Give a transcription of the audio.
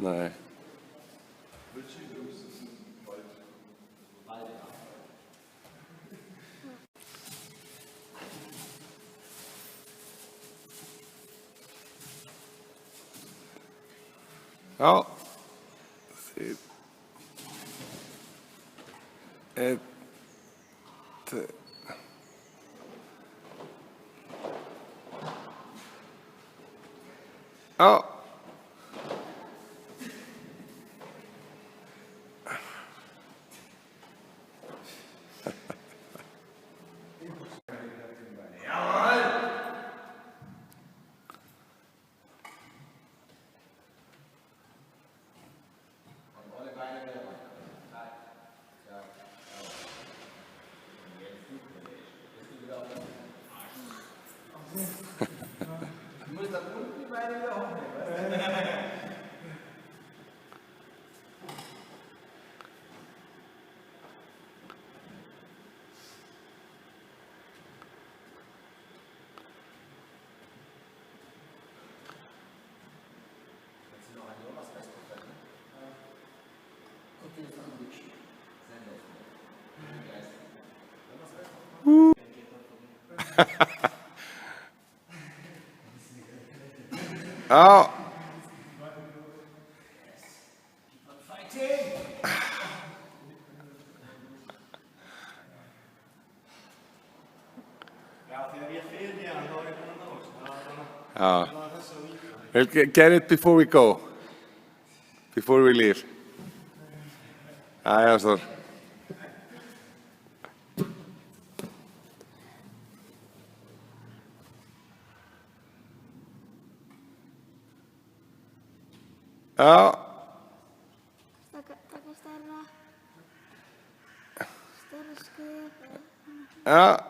Nej. Ja. Ja. Du musst da unten die Beine wieder hochnehmen, Ja. We'll get it before we go. Before we leave. Ja, Þór. Ja. Taka stærra skref. Ja.